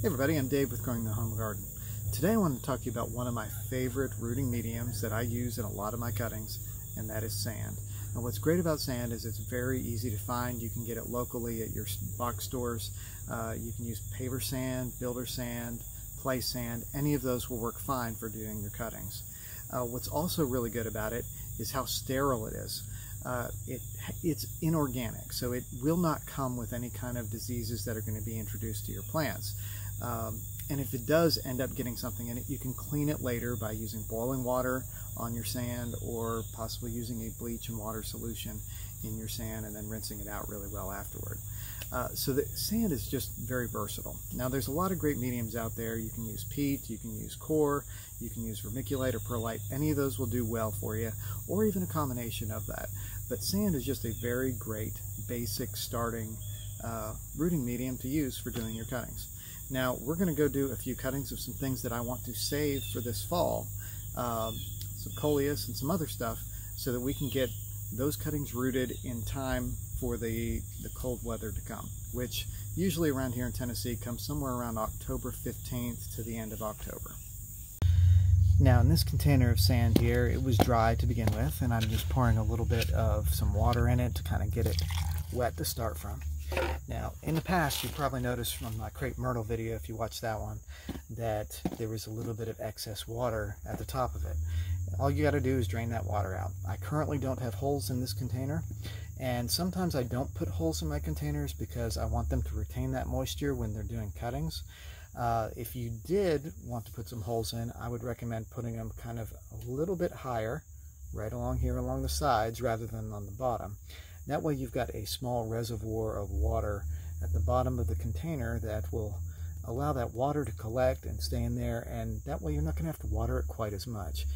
Hey everybody, I'm Dave with Growing the Home Garden. Today I want to talk to you about one of my favorite rooting mediums that I use in a lot of my cuttings, and that is sand. And what's great about sand is it's very easy to find. You can get it locally at your box stores. You can use paver sand, builder sand, play sand. Any of those will work fine for doing your cuttings. What's also really good about it is how sterile it is. It's inorganic, so it will not come with any kind of diseases that are going to be introduced to your plants. And if it does end up getting something in it, you can clean it later by using boiling water on your sand, or possibly using a bleach and water solution in your sand and then rinsing it out really well afterward. So the sand is just very versatile. Now there's a lot of great mediums out there. You can use peat, you can use coir, you can use vermiculite or perlite. Any of those will do well for you, or even a combination of that. But sand is just a very great basic starting rooting medium to use for doing your cuttings. Now we're going to go do a few cuttings of some things that I want to save for this fall, some coleus and some other stuff, so that we can get those cuttings rooted in time for the cold weather to come, which usually around here in Tennessee comes somewhere around October 15th to the end of October. Now in this container of sand here, it was dry to begin with, and I'm just pouring a little bit of some water in it to kind of get it wet to start from. Now, in the past, you probably noticed from my crepe myrtle video, if you watched that one, that there was a little bit of excess water at the top of it. All you got to do is drain that water out. I currently don't have holes in this container, and sometimes I don't put holes in my containers because I want them to retain that moisture when they're doing cuttings. If you did want to put some holes in, I would recommend putting them kind of a little bit higher, right along here along the sides rather than on the bottom. That way you've got a small reservoir of water at the bottom of the container that will allow that water to collect and stay in there, and that way you're not going to have to water it quite as much.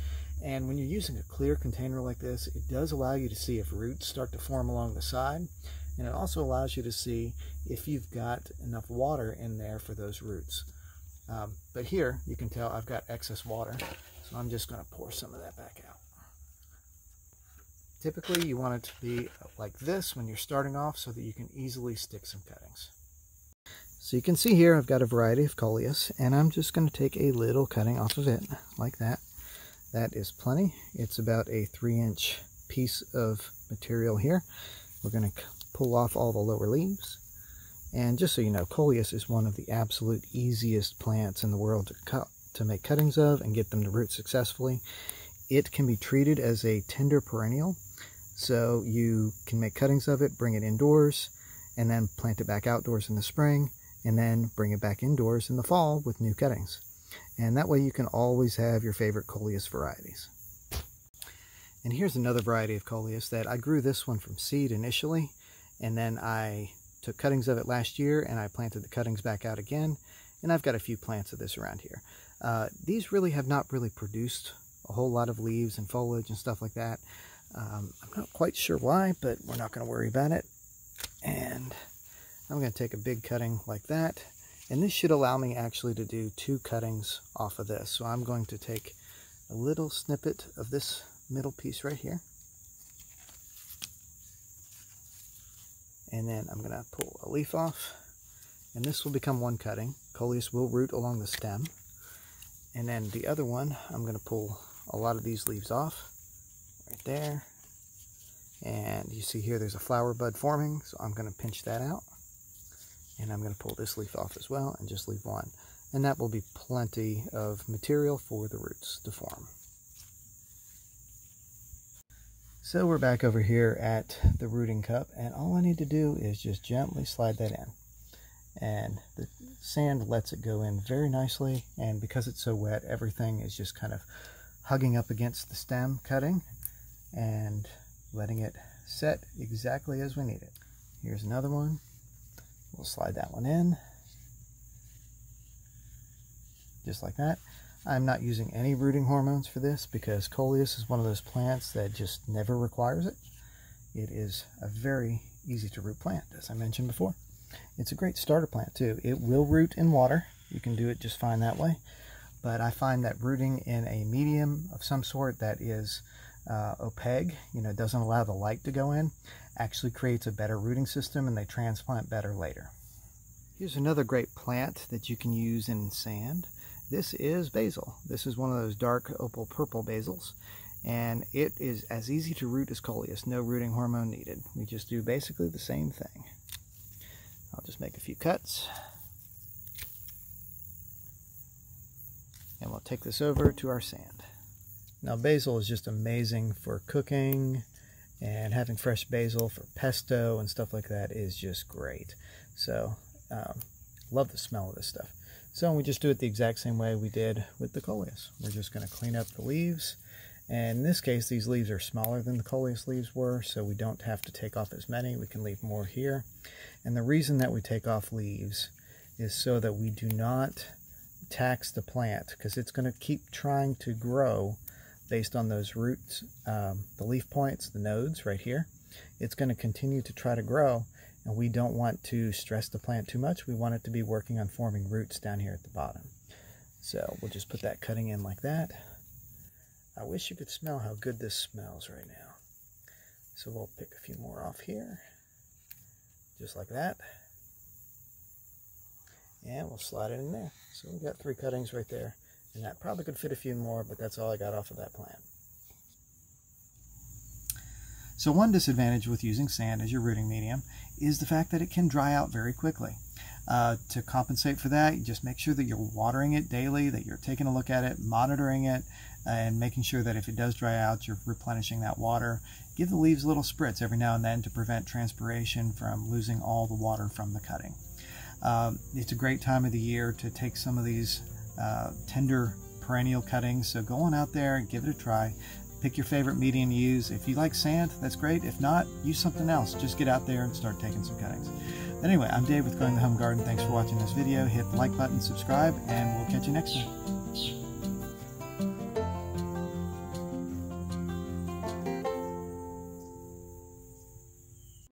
And when you're using a clear container like this, it does allow you to see if roots start to form along the side, and it also allows you to see if you've got enough water in there for those roots. But here you can tell I've got excess water, so I'm just going to pour some of that back out. Typically you want it to be like this when you're starting off so that you can easily stick some cuttings. So you can see here I've got a variety of coleus, and I'm just going to take a little cutting off of it like that. That is plenty. It's about a 3-inch piece of material here. We're going to pull off all the lower leaves. And just so you know, coleus is one of the absolute easiest plants in the world to make cuttings of and get them to root successfully. It can be treated as a tender perennial, so you can make cuttings of it, bring it indoors, and then plant it back outdoors in the spring, and then bring it back indoors in the fall with new cuttings. And that way you can always have your favorite coleus varieties. And here's another variety of coleus that I grew this one from seed initially, and then I took cuttings of it last year and I planted the cuttings back out again, and I've got a few plants of this around here. These really have not really produced a whole lot of leaves and foliage and stuff like that. I'm not quite sure why, but we're not going to worry about it. And I'm going to take a big cutting like that, and this should allow me actually to do 2 cuttings off of this. So I'm going to take a little snippet of this middle piece right here, and then I'm going to pull a leaf off, and this will become 1 cutting. Coleus will root along the stem. And then the other one, I'm going to pull a lot of these leaves off right there, and you see here there's a flower bud forming, so I'm going to pinch that out, and I'm going to pull this leaf off as well and just leave 1, and that will be plenty of material for the roots to form. So we're back over here at the rooting cup, and all I need to do is just gently slide that in, and the sand lets it go in very nicely, and because it's so wet, everything is just kind of hugging up against the stem cutting and letting it set exactly as we need it. Here's another one. We'll slide that one in just like that. I'm not using any rooting hormones for this because coleus is one of those plants that just never requires it. It is a very easy to root plant, as I mentioned before. It's a great starter plant too. It will root in water. You can do it just fine that way. But I find that rooting in a medium of some sort that is opaque, doesn't allow the light to go in, actually creates a better rooting system, and they transplant better later. Here's another great plant that you can use in sand. This is basil. This is one of those dark opal purple basils, and it is as easy to root as coleus. No rooting hormone needed. We just do basically the same thing. I'll just make a few cuts, and we'll take this over to our sand. Now basil is just amazing for cooking, and having fresh basil for pesto and stuff like that is just great. So love the smell of this stuff. So we just do it the exact same way we did with the coleus. We're just going to clean up the leaves, and in this case these leaves are smaller than the coleus leaves were, so we don't have to take off as many. We can leave more here. And the reason that we take off leaves is so that we do not tax the plant, because it's going to keep trying to grow based on those roots, the leaf points, the nodes right here. It's going to continue to try to grow, and we don't want to stress the plant too much. We want it to be working on forming roots down here at the bottom. So we'll just put that cutting in like that. I wish you could smell how good this smells right now. So we'll pick a few more off here, just like that. And we'll slide it in there. So we've got 3 cuttings right there. And that probably could fit a few more, but that's all I got off of that plant. So one disadvantage with using sand as your rooting medium is the fact that it can dry out very quickly. To compensate for that, you just make sure that you're watering it daily, that you're taking a look at it, monitoring it, and making sure that if it does dry out, you're replenishing that water. Give the leaves a little spritz every now and then to prevent transpiration from losing all the water from the cutting. It's a great time of the year to take some of these tender perennial cuttings, so go on out there and give it a try. Pick your favorite medium to use. If you like sand, that's great. If not, use something else. Just get out there and start taking some cuttings. Anyway, I'm Dave with Growing the Home Garden. Thanks for watching this video. Hit the like button, subscribe, and we'll catch you next time.